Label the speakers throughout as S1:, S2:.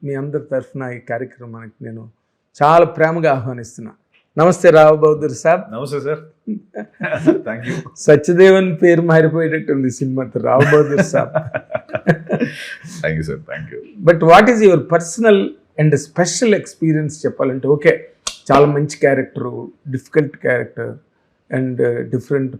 S1: మీ అందరి తరఫున ఈ కార్యక్రమానికి నేను చాలా ప్రేమగా ఆహ్వానిస్తున్నా. నమస్తే రావు బహదూర్ సాబ్.
S2: నమస్తే సార్. Thank you.
S1: సత్యదేవన్ పేరు మారిపోయేటట్టుంది సినిమాతో, Rao Bahadur Saab.
S2: Thank you sir. Thank you.
S1: But what is your personal and special experience చెప్పాలంటే? ఓకే, చాలా మంచి character, difficult character and different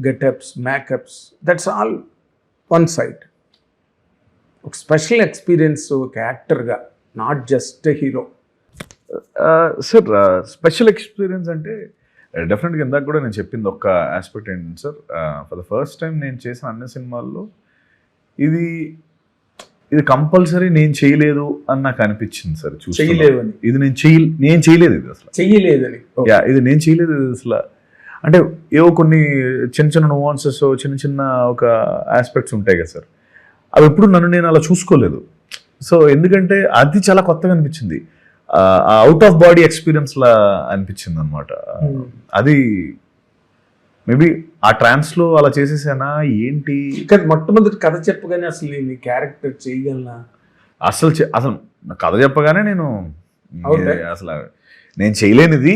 S1: getups, makeups, that's all one side. ఒక స్పెషల్ ఎక్స్పీరియన్స్ ఒక యాక్టర్గా, not just hero.
S2: Sir special experience అంటే డెఫినెట్గా ఇందాక కూడా నేను చెప్పింది ఒక్క ఆస్పెక్ట్ ఏంటంటే sir, for the first time నేను చేసిన అన్ని సినిమాల్లో ఇది కంపల్సరీ నేను చేయలేదు అని నాకు అనిపించింది సార్.
S1: చేయలేదని,
S2: ఇది నేను చేయలేదు, ఇది అసలు
S1: చెయ్యలేదని.
S2: ఇది నేను చేయలేదు, ఇది అసలు అంటే ఏవో కొన్ని చిన్న చిన్న నువాన్సెస్, చిన్న చిన్న ఒక ఆస్పెక్ట్స్ ఉంటాయి కదా సార్, అవి ఎప్పుడు నేను అలా చూసుకోలేదు. సో ఎందుకంటే అది చాలా కొత్తగా అనిపించింది, అవుట్ ఆఫ్ బాడీ ఎక్స్పీరియన్స్ లా అనిపించింది అనమాట. అది మేబీ ఆ ట్రాన్స్లో అలా చేసేసానా ఏంటి.
S1: మొట్టమొదటి కథ చెప్పగానే అసలు నేను క్యారెక్టర్ చేయగలనా?
S2: అసలు కథ చెప్పగానే నేను అసలు నేను చేయలేనిది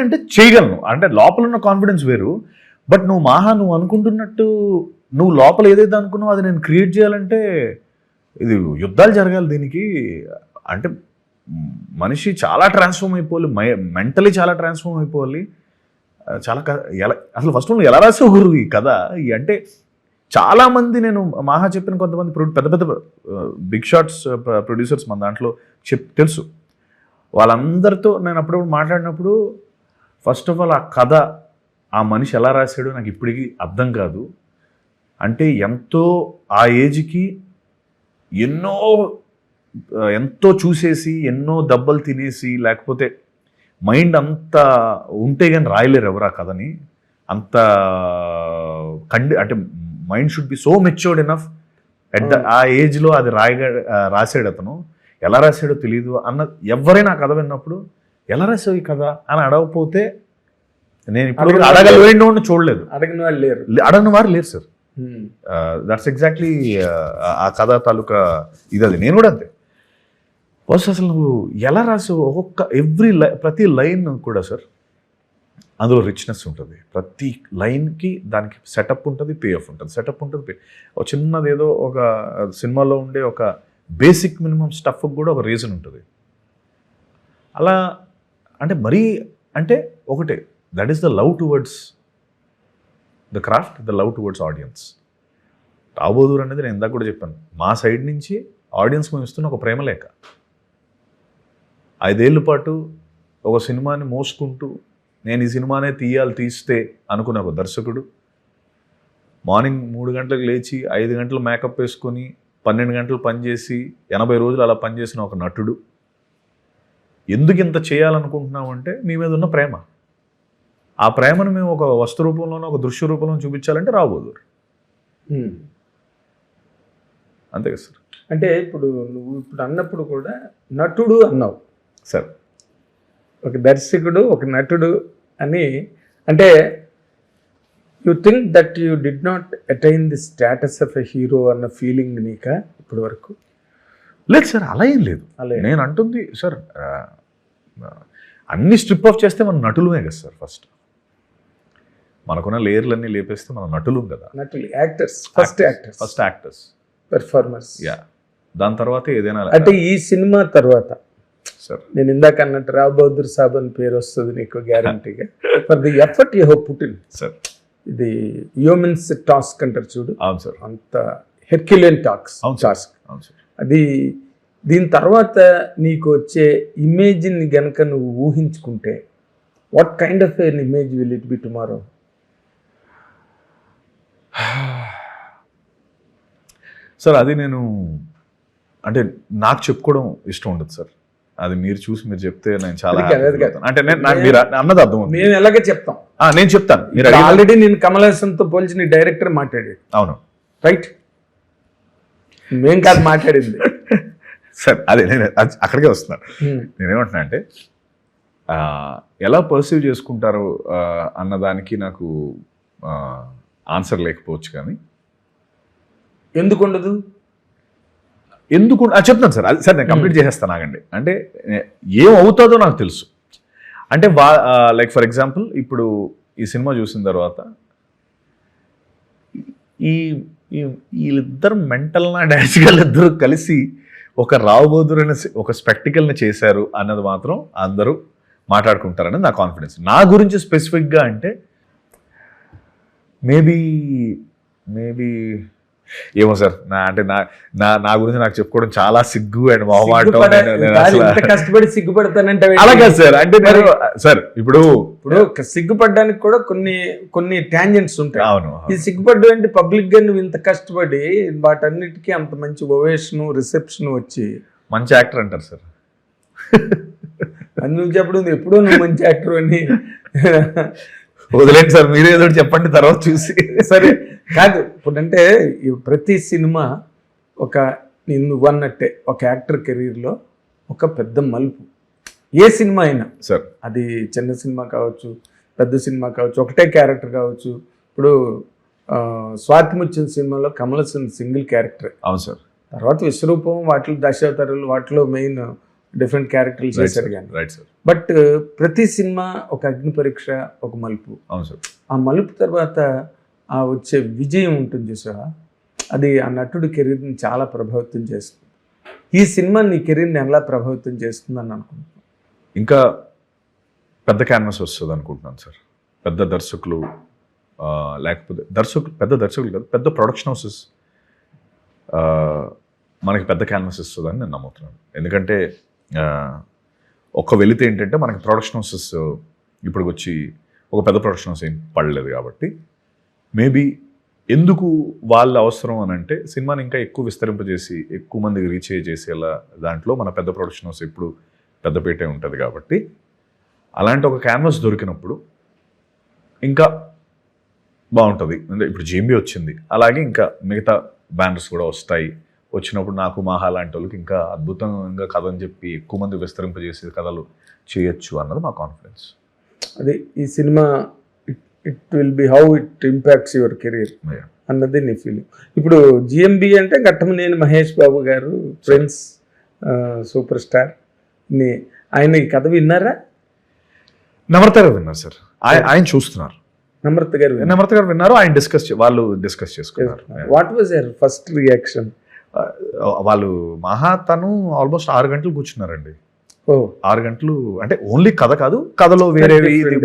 S2: అంటే చేయగలను అంటే లోపల ఉన్న కాన్ఫిడెన్స్ వేరు. బట్ నువ్వు అనుకుంటున్నట్టు నువ్వు లోపల ఏదైతే అనుకున్నావు అది నేను క్రియేట్ చేయాలంటే ఇది యుద్ధాలు జరగాలి దీనికి. అంటే మనిషి చాలా ట్రాన్స్ఫార్మ్ అయిపోవాలి, మెంటలీ చాలా ట్రాన్స్ఫార్మ్ అయిపోవాలి. చాలా అసలు ఫస్ట్ నువ్వు ఎలా రాసావు గురు ఈ కథ అంటే చాలామంది, నేను మాహా చెప్పిన కొంతమంది పెద్ద పెద్ద బిగ్ షాట్స్ ప్రొడ్యూసర్స్ మన దాంట్లో తెలుసు, వాళ్ళందరితో నేను అప్పుడప్పుడు మాట్లాడినప్పుడు ఫస్ట్ ఆఫ్ ఆల్ ఆ కథ ఆ మనిషి ఎలా రాశాడో నాకు ఇప్పటికీ అర్థం కాదు. అంటే ఆ ఏజ్కి ఎంతో చూసేసి, ఎన్నో దెబ్బలు తినేసి, లేకపోతే మైండ్ అంత ఉంటే కానీ రాయలేరు ఎవరు ఆ కథని. అంత అంటే mind should be so matured enough ఆ ఏజ్లో అది రాసాడు అతను. ఎలా రాశాడో తెలియదు ఎవరైనా ఆ కథ విన్నప్పుడు ఎలా రాసావు ఈ కథ అని అడగకపోతే నేను ఇప్పుడు అడగలేని చూడలేదు. అడగని వారు లేరు సార్. దట్స్ ఎగ్జాక్ట్లీ ఆ కథ తాలూకా ఇది. నేను కూడా అంతే. ఫస్ట్ అసలు నువ్వు ఎలా రాసావు ప్రతి లైన్ కూడా సార్ అందులో రిచ్నెస్ ఉంటుంది. ప్రతి లైన్కి దానికి సెటప్ ఉంటుంది, పే ఆఫ్ ఉంటుంది, సెటప్ ఉంటుంది, ఒక చిన్నది ఏదో ఒక సినిమాలో ఉండే ఒక బేసిక్ మినిమం స్టఫ్కి కూడా ఒక రీజన్ ఉంటుంది. అలా అంటే మరీ అంటే ఒకటే, that is the love towards the craft, the love towards audience. Rao Bahadur అనేది నేను ఇందాక కూడా చెప్పాను, మా సైడ్ నుంచి ఆడియన్స్ మేము ఇస్తున్న ఒక ప్రేమ లేఖ. 5 ఏళ్ళ పాటు ఒక సినిమాని మోసుకుంటూ నేను ఈ సినిమానే తీస్తే అనుకున్న ఒక దర్శకుడు, మార్నింగ్ 3 గంటలకు లేచి 5 గంటలు మేకప్ వేసుకొని 12 గంటలు పనిచేసి 80 రోజులు అలా పనిచేసిన ఒక నటుడు. ఎందుకు ఇంత చేయాలనుకుంటున్నామంటే మీ మీద ఉన్న ప్రేమ. ఆ ప్రేమను మేము ఒక వస్తు రూపంలోనో ఒక దృశ్య రూపంలో చూపించాలంటే రావు బహదూర్. అంతే కదా సార్.
S1: అంటే ఇప్పుడు నువ్వు అన్నప్పుడు కూడా నటుడు అన్నావు
S2: సార్,
S1: ఒక దర్శకుడు, ఒక నటుడు అని. అంటే you think that you did not attain the status of a hero అన్న ఫీలింగ్ నీకా ఇప్పటి వరకు?
S2: లేదు సార్, అలా ఏం లేదు. నేను అంటుంది సార్, అన్ని స్ట్రిప్ ఆఫ్ చేస్తే మనం నటులమే కదా సార్. ఫస్ట్ మనకున్న లేయర్లన్నీ లేపేస్తే మనం నటులు కదా.
S1: నటులు, actors, first actors, performers.
S2: Yeah, దాని తర్వాత ఏదైనా.
S1: అంటే ఈ సినిమా తర్వాత సార్ నేను ఇందాక అన్నట్టు రావు బహదూర్ సాబ్ అని పేరు వస్తుంది నీకు గ్యారంటీగా. For the effort you have put in
S2: sir.
S1: ఇది హ్యూమన్స్ టాస్క్ అంటారు చూడు.
S2: అవును సార్.
S1: అంత హెర్క్యులియన్ టాస్క్.
S2: అవును సార్.
S1: అది దీని తర్వాత నీకు వచ్చే ఇమేజ్ని గనక నువ్వు ఊహించుకుంటే what kind of an image will it be tomorrow?
S2: Sir అది నేను అంటే నాకు చెప్పుకోవడం ఇష్టం ఉండదు సార్. అది మీరు చూసి మీరు చెప్తే నేను చాలా అంటే మీరు అన్నది అర్థం.
S1: మేము ఎలాగే చెప్తాం,
S2: నేను చెప్తాను. మీరు
S1: ఆల్రెడీ నేను కమల్ హాసన్తో పోల్చి నీ డైరెక్టర్ మాట్లాడేది.
S2: అవును,
S1: రైట్. మేం కాదు మాట్లాడింది
S2: సార్. అదే నేను అక్కడికే వస్తున్నాను. నేనేమంటున్నా అంటే ఎలా పర్సీవ్ చేసుకుంటారు అన్నదానికి నాకు ఆన్సర్ లేకపోవచ్చు. కానీ
S1: ఎందుకు ఉండదు?
S2: ఎందుకు చెప్తాను సార్, అది సార్ నేను కంప్లీట్ చేసేస్తాను ఆగండి. అంటే ఏం అవుతుందో నాకు తెలుసు. అంటే లైక్ ఫర్ ఎగ్జాంపుల్ ఇప్పుడు ఈ సినిమా చూసిన తర్వాత వీళ్ళిద్దరు మెంటల్ నా డాష్ ఇద్దరు కలిసి ఒక రావుబోదురు అనే ఒక స్పెక్టికల్ని చేశారు అన్నది మాత్రం అందరూ మాట్లాడుకుంటారనేది నా కాన్ఫిడెన్స్. నా గురించి స్పెసిఫిక్గా అంటే మేబీ ఏమో సార్, నా గురించి నాకు చెప్పుకోవడం చాలా సిగ్గు అండ్
S1: కష్టపడి సిగ్గుపడతానంటే
S2: అలాగే సార్. అంటే సార్ ఇప్పుడు
S1: సిగ్గుపడడానికి కూడా కొన్ని టాంజెంట్స్ ఉంటాయి.
S2: అవును,
S1: ఈ సిగ్గుపడ్డం అంటే పబ్లిక్ గా నువ్వు ఇంత కష్టపడి వాటన్నిటికీ అంత మంచి ఓవేషన్ రిసెప్షన్ వచ్చి
S2: మంచి యాక్టర్ అంటారు సార్.
S1: అది నువ్వు చెప్పడం ఎప్పుడో నువ్వు మంచి యాక్టర్ అని
S2: వదిలేండి సార్, మీరే ఏదో చెప్పండి తర్వాత చూసి.
S1: సరే కాదు, ఇప్పుడంటే ప్రతి సినిమా నువ్వు అన్నట్టే ఒక యాక్టర్ కెరీర్లో ఒక పెద్ద మలుపు. ఏ సినిమా అయినా
S2: సార్,
S1: అది చిన్న సినిమా కావచ్చు, పెద్ద సినిమా కావచ్చు, ఒకటే క్యారెక్టర్ కావచ్చు. ఇప్పుడు స్వాతి ముత్యం సినిమాలో కమల్ హాసన్ సింగిల్ క్యారెక్టర్.
S2: అవును సార్.
S1: తర్వాత విశ్వరూపం, వాటిలో దశావతారాలు, వాటిలో మెయిన్ డిఫరెంట్ క్యారెక్టర్లు చేశారు కానీ.
S2: Right sir.
S1: బట్ ప్రతి సినిమా ఒక అగ్ని పరీక్ష, ఒక మలుపు.
S2: అవును సార్.
S1: ఆ మలుపు తర్వాత ఆ వచ్చే విజయం ఉంటుంది చూసావా, అది ఆ నటుడి కెరీర్ని చాలా ప్రభావితం చేస్తుంది. ఈ సినిమా నీ కెరీర్ని ఎలా ప్రభావితం చేస్తుందని అనుకుంటున్నాను?
S2: ఇంకా పెద్ద క్యాన్వాస్ వస్తుంది అనుకుంటున్నాను సార్. పెద్ద దర్శకులు, లేకపోతే పెద్ద దర్శకులు కాదు, పెద్ద ప్రొడక్షన్ హౌసెస్ మనకి పెద్ద క్యాన్వాస్ ఇస్తుందని నేను నమ్ముతున్నాను. ఎందుకంటే వెళితే ఏంటంటే మనకి ప్రొడక్షన్ హౌసెస్ ఇప్పుడు వచ్చి ఒక పెద్ద ప్రొడక్షన్ హౌస్ ఏం పడలేదు కాబట్టి మేబీ ఎందుకు వాళ్ళ అవసరం అని అంటే సినిమాని ఇంకా ఎక్కువ విస్తరింపజేసి ఎక్కువ మందికి రీచ్ చేసేలా దాంట్లో మన పెద్ద ప్రొడక్షన్ హౌస్ ఎప్పుడు పెద్దపేటే ఉంటుంది కాబట్టి అలాంటి ఒక క్యాన్వాస్ దొరికినప్పుడు ఇంకా బాగుంటుంది. అంటే ఇప్పుడు జేఎంబీ వచ్చింది, అలాగే ఇంకా మిగతా బ్యానర్స్ కూడా వస్తాయి. వచ్చినప్పుడు నాకు మాహా లాంటి వాళ్ళకి ఇంకా అద్భుతంగా కథ అని చెప్పి ఎక్కువ మంది విస్తరింపజేసే కథలు చేయొచ్చు అన్నది మా కాన్ఫిడెన్స్.
S1: అదే ఈ cinema it will be how it impacts your career అన్నది నీ ఫీలింగ్. ఇప్పుడు జిఎంబి అంటే ఘట్టమనేని మహేష్ బాబు గారు ఫ్రెండ్స్ సూపర్ స్టార్, ఆయన ఈ కథ విన్నారా?
S2: నమ్రత గారు విన్నారు సార్, ఆయన చూస్తున్నారు.
S1: నమ్రత గారు
S2: విన్నారు, ఆయన వాళ్ళు డిస్కస్ చేసుకున్నారు.
S1: What was your first reaction?
S2: వాళ్ళు తను ఆల్మోస్ట్ 6 గంటలు కూర్చున్నారండి. 6 గంటలు అంటే ఓన్లీ కథ కాదు, కథలో వేరే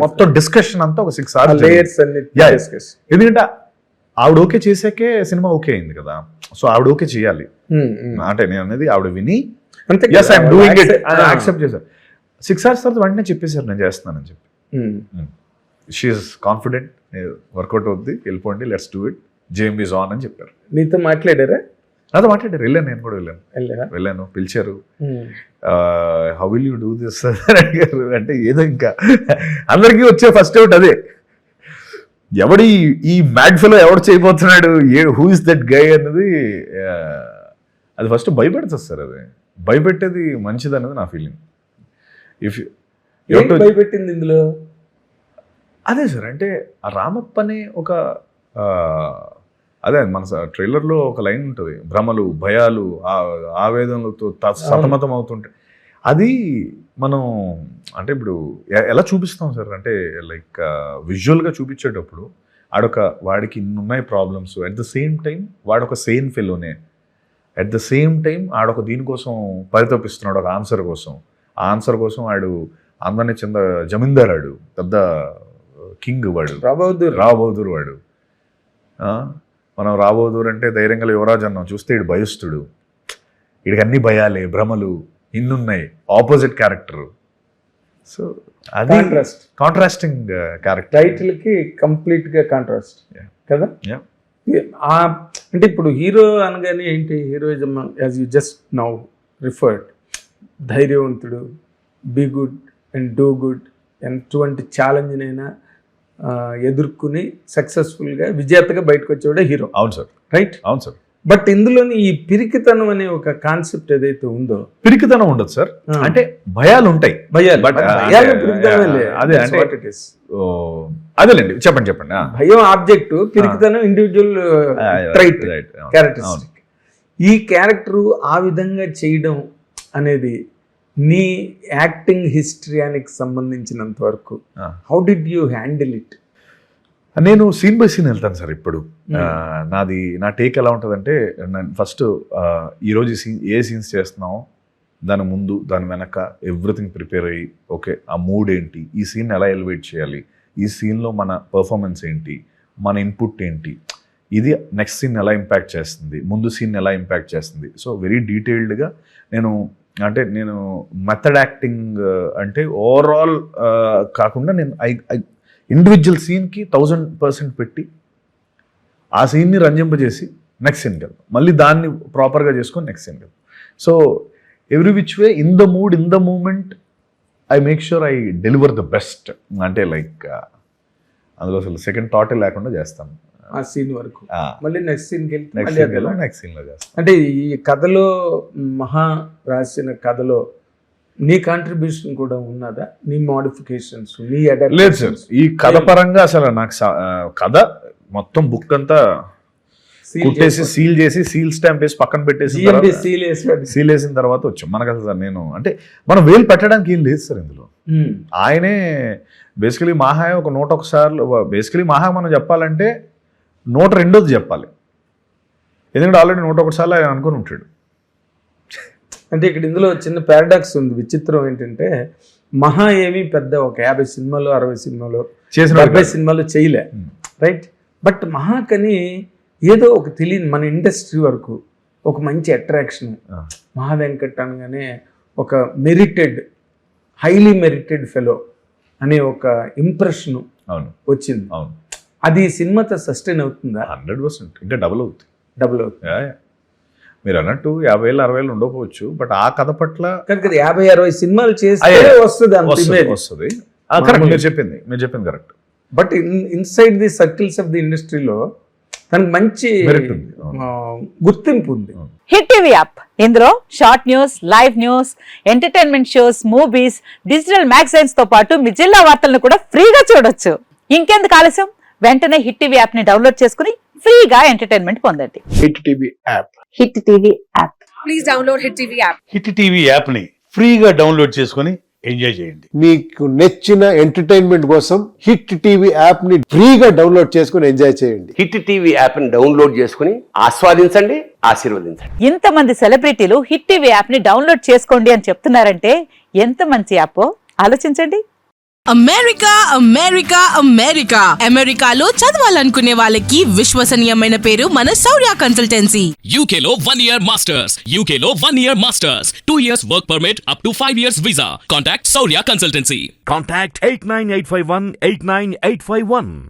S2: మొత్తం డిస్కషన్ అంతా ఒక 6 hours. ఎందుకంటే ఆవిడ ఓకే చేసాకే సినిమా ఓకే అయింది కదా, సో ఆవిడ ఓకే చేయాలి. అంటే నేను అనేది ఆవిడ విని యాక్సెప్ట్ చేశారు. 6 hours తర్వాత వెంటనే చెప్పేశారు నేను చేస్తున్నానని చెప్పి. షీఈస్ కాన్ఫిడెంట్, వర్కౌట్ అవుద్ది, వెళ్ళిపోండి, let's do it, JMB is on అని చెప్పారు.
S1: నీతో మాట్లాడారా?
S2: నాతో మాట్లాడారు, వెళ్ళాను, నేను కూడా వెళ్ళాను, పిలిచారు. How will you do this అడిగారు. అంటే ఏదో ఇంకా అందరికీ వచ్చే ఫస్ట్ అవుట్ అదే, ఈ మ్యాడ్ ఫెలో ఎవడు చేయబోతున్నాడు, హూ ఇస్ దట్ గై అన్నది. అది ఫస్ట్ భయపెడుతుంది సార్, అది భయపెట్టేది మంచిది అనేది నా ఫీలింగ్.
S1: భయపెట్టింది ఇందులో
S2: అదే సార్, అంటే ఆ రామప్ప అనే ఒక అదే మన ట్రైలర్లో ఒక లైన్ ఉంటుంది, భ్రమలు, భయాలు, ఆవేదనలతో సతమతం అవుతుంటే అది మనం అంటే ఇప్పుడు ఎలా చూపిస్తాం సార్, అంటే లైక్ విజువల్గా చూపించేటప్పుడు వాడికి ఇన్నున్నాయి problems, at the same time వాడొక సేమ్ ఫెలోనే, అట్ ద సేమ్ టైం ఆడొక దీనికోసం పరితపిస్తున్నాడు, ఒక ఆన్సర్ కోసం. ఆ ఆన్సర్ కోసం వాడు అందరినీ జమీందార్, వాడు పెద్ద కింగ్, వాడు రాబోదూర్ వాడు. మనం రాబోదూర్ అంటే ధైర్యంగా యువరాజు అన్నాం, చూస్తే ఇడు భయస్తుడు, వీడికి అన్ని భయాలే, భ్రమలు ఇన్నున్నాయి, ఆపోజిట్ క్యారెక్టర్. సో అది కాంట్రాస్టింగ్ క్యారెక్టర్,
S1: టైటిల్ కి కంప్లీట్ గా కాంట్రాస్ట్ కదా. అంటే ఇప్పుడు హీరో అనగానే ఏంటి, heroism as you just now referred, ధైర్యవంతుడు, be good and do good, ఎటువంటి ఛాలెంజ్నైనా ఎదుర్కొని సక్సెస్ఫుల్గా విజేతగా బయటకు వచ్చేవాడే హీరో.
S2: అవును సార్,
S1: రైట్.
S2: అవును సార్.
S1: బట్ ఇందులోని ఈ పిరికితనం అనే ఒక కాన్సెప్ట్ ఏదైతే ఉందో,
S2: పిరికితనం ఉండదు సార్, అంటే భయాలు ఉంటాయి. అదేలేండి, చెప్పండి.
S1: భయం ఆబ్జెక్ట్, పిరికితనం ఇండివిజువల్ ట్రైట్, క్యారెక్టరిస్టిక్. ఈ క్యారెక్టరు ఆ విధంగా చేయడం అనేది నీ యాక్టింగ్ హిస్టరీయానికి సంబంధించినంత వరకు how did you handle it?
S2: నేను సీన్ బై సీన్ వెళ్తాను సార్ ఇప్పుడు. నా టేక్ ఎలా ఉంటుందంటే, నేను ఫస్ట్ ఈరోజు ఏ సీన్స్ చేస్తున్నామో దాని ముందు దాని వెనక ఎవ్రీథింగ్ ప్రిపేర్ అయ్యి, ఓకే ఆ మూడ్ ఏంటి, ఈ సీన్ ఎలా ఎలివేట్ చేయాలి, ఈ సీన్లో మన పర్ఫార్మెన్స్ ఏంటి, మన ఇన్పుట్ ఏంటి, ఇది నెక్స్ట్ సీన్ ఎలా ఇంపాక్ట్ చేస్తుంది, ముందు సీన్ ఎలా ఇంపాక్ట్ చేస్తుంది. సో వెరీ డీటెయిల్డ్గా నేను మెథడ్ యాక్టింగ్ అంటే ఓవరాల్ కాకుండా నేను ఇండివిజువల్ సీన్కి 1000% పెట్టి ఆ సీన్ని రంజింపజేసి నెక్స్ట్ సీన్కి వెళ్తాం, మళ్ళీ దాన్ని ప్రాపర్గా చేసుకొని నెక్స్ట్ సీన్కి వెళ్తాం. So every which way in the mood in the moment I make sure I deliver the best. అంటే లైక్ అందులో అసలు సెకండ్ థాటే లేకుండా చేస్తాను
S1: ఆ సీన్ వరకు. మళ్ళీ నెక్స్ట్ సీన్కి వెళ్తే
S2: నెక్స్ట్ సీన్లో చేస్తాను.
S1: అంటే ఈ కథలో మహా రాసిన కథలో నీ కాంట్రిబ్యూషన్ కూడా ఉన్నదా? నీ మోడిఫికేషన్స్, నీ అడాప్టేషన్స్?
S2: లేదు సార్, ఈ కథ పరంగా అసలు నాకు కథ మొత్తం బుక్ అంతా కుట్టేసి సీల్ చేసి సీల్ స్టాంప్ వేసి పక్కన పెట్టేసి సీల్ వేసిన తర్వాత వచ్చాం. మనకు అసలు సార్ నేను అంటే మనం వేలు పెట్టడానికి ఏం లేదు సార్ ఇందులో. ఆయనే బేసికలీ మహా ఒక 101 సార్లు, బేసికలీ మహా మనం చెప్పాలంటే 102ది చెప్పాలి, ఎందుకంటే ఆల్రెడీ 101 సార్లు ఆయన అనుకుని ఉంటాడు.
S1: అంటే ఇక్కడ ఇందులో చిన్న పారాడాక్స్ ఉంది. విచిత్రం ఏంటంటే మహా ఏమీ పెద్ద ఒక 50 సినిమాలు 60 సినిమాలు 70 సినిమాలు చేయలే, రైట్? బట్ మహాకని ఏదో ఒక తెలియని మన ఇండస్ట్రీ వరకు ఒక మంచి అట్రాక్షన్. మహా వెంకట్ అనగానే ఒక హైలీ మెరిటెడ్ ఫెలో అనే ఒక ఇంప్రెషన్ వచ్చింది. అది సినిమాతో సస్టైన్ అవుతుందా?
S2: 100% ఇంకా డబుల్ అవుతుంది. మీరు అన్నట్టు 50,000 60,000 ఉండకపోవచ్చు, బట్ ఆ కథ పట్ల
S1: 50-60 సినిమాలు చేస్తే
S2: వస్తుంది. కరెక్ట్, మీరు చెప్పింది correct.
S1: But inside the circles of the ఇండస్ట్రీలో తనకు మంచి గుర్తింపు ఉంది.
S3: హిట్ టీవీ యాప్, ఇందులో short news, live news, entertainment shows, movies, digital magazines తో పాటు మీ జిల్లా వార్తలను కూడా ఫ్రీగా చూడొచ్చు. ఇంకెందుకు ఆలస్యం, వెంటనే హిట్ టీవీ యాప్ ని డౌన్లోడ్ చేసుకుని ఫ్రీగా ఎంటర్టైన్మెంట్ పొందండి.
S4: Hit TV app.
S3: Hit TV app.
S5: Please download hit TV app.
S4: Hit TV app ని ఫ్రీగా డౌన్లోడ్ చేసుకొని ఎంజాయ్ చేయండి.
S6: మీకు నచ్చిన ఎంటర్టైన్మెంట్ కోసం హిట్ టీవీ యాప్ ని ఫ్రీగా డౌన్లోడ్ చేసుకొని ఎంజాయ్ చేయండి.
S7: హిట్ టీవీ యాప్ ని డౌన్లోడ్ చేసుకుని ఆస్వాదించండి, ఆశీర్వదించండి.
S3: ఇంతమంది సెలబ్రిటీలు హిట్ టీవీ యాప్ ని డౌన్లోడ్ చేసుకోండి అని చెప్తున్నారంటే ఎంత మంచి యాప్ ఆలోచించండి.
S5: అమెరికాలో చదవాలనుకునే వాళ్ళకి విశ్వసనీయమైన పేరు మన శౌర్య కన్సల్టెన్సీ.
S8: UK లో 1 year masters, UK లో 1 year masters, 2 years work permit up to 5 years visa. Contact Saurya Consultancy.
S9: Contact 89851 89851.